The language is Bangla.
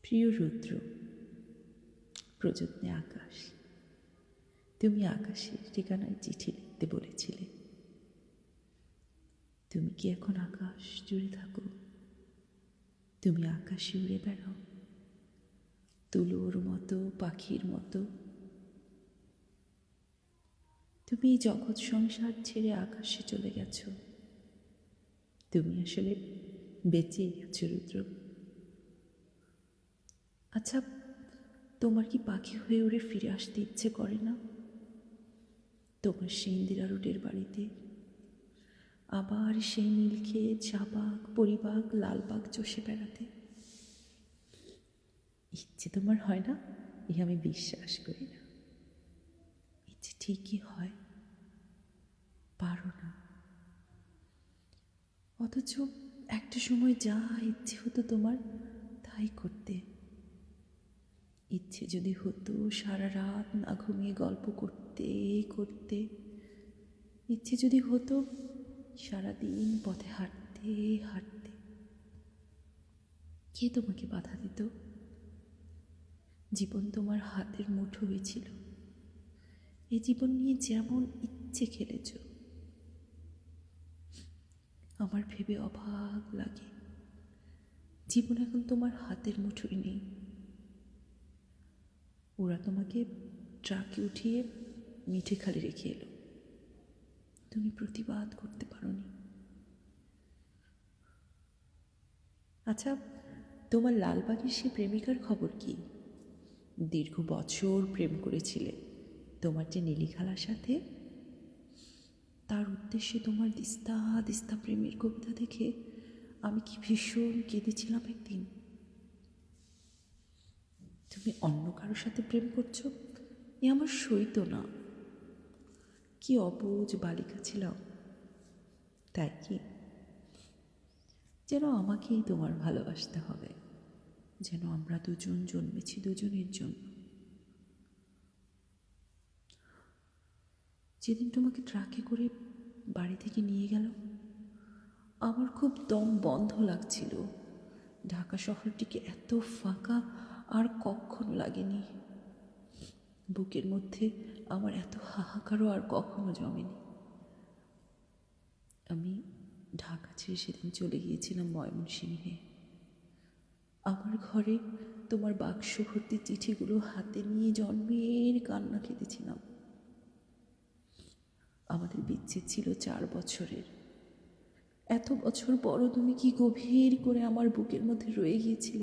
প্রিয় রুদ্র, প্রযত্নে আকাশ, তুমি আকাশের ঠিকানায় চিঠি লিখতে বলেছিলে। তুমি কি এখন আকাশ জুড়ে থাকো? তুমি আকাশে উড়ে বেড়াও তুলোর মতো, পাখির মতো। তুমি এই জগৎ সংসার ছেড়ে আকাশে চলে গেছো। তুমি আসলে বেঁচেই গেছো রুদ্র। আচ্ছা, তোমার কি পাখি হয়ে উড়ে ফিরে আসতে ইচ্ছে করে না? তোমার সেই ইন্দিরা রোডের বাড়িতে আবার সেই নীলক্ষেত, চাপাক, পরিবাগ, লালবাগ চষে বেড়াতে ইচ্ছে তোমার হয় না? আমি বিশ্বাস করি না। ইচ্ছে ঠিকই হয়, পারো না। অথচ একটা সময় যা ইচ্ছে হতো তোমার তাই করতে। ইচ্ছে যদি হতো সারা রাত না ঘুমিয়ে গল্প করতে করতে, ইচ্ছে যদি হতো সারাদিন পথে হাঁটতে হাঁটতে। কে তোমাকে বাধা দিত? জীবন তোমার হাতের মুঠো হয়েছিল। এই জীবন নিয়ে যেমন ইচ্ছে খেলেছ। আমার ভেবে অবাক লাগে, জীবন এখন তোমার হাতের মুঠোয় নেই। ওরা তোমাকে ট্রাকে উঠিয়ে মিঠে খালি রেখে এলো, তুমি প্রতিবাদ করতে পারোনি। আচ্ছা, তোমার লালবাগের সে প্রেমিকার খবর কি? দীর্ঘ বছর প্রেম করেছিলে তোমার যে নীলিখালার সাথে। তার উদ্দেশ্যে তোমার দিস্তা দিস্তা প্রেমের কবিতা দেখে আমি কি ভীষণ কেঁদেছিলাম একদিন। তুমি অন্য কারোর সাথে প্রেম করছো, এ আমার সইতো না। কি অবুঝ বালিকা ছিলাম, তাই কি? যেন আমাকেই তোমার ভালোবাসতে হবে, যেন আমরা দুজন জন্মেছি দুজনের জন্য। যেদিন তোমাকে ট্রাকে করে বাড়ি থেকে নিয়ে গেল, আমার খুব দম বন্ধ লাগছিল। ঢাকা শহরটিকে এত ফাঁকা আর কখনো লাগেনি। বুকের মধ্যে আমার এত হাহাকারও আর কখনো জমেনি। আমি ঢাকা ছেড়ে সেদিন চলে গিয়েছিলাম ময়মনসিংহে। আমার ঘরে তোমার বাক্স ভর্তি চিঠিগুলো হাতে নিয়ে জন্মের কান্না কেঁদেছিলাম। আমাদের বিচ্ছেদ ছিল 4 বছরের। এত বছর পরও তুমি কি গভীর করে আমার বুকের মধ্যে রয়ে গিয়েছিলে।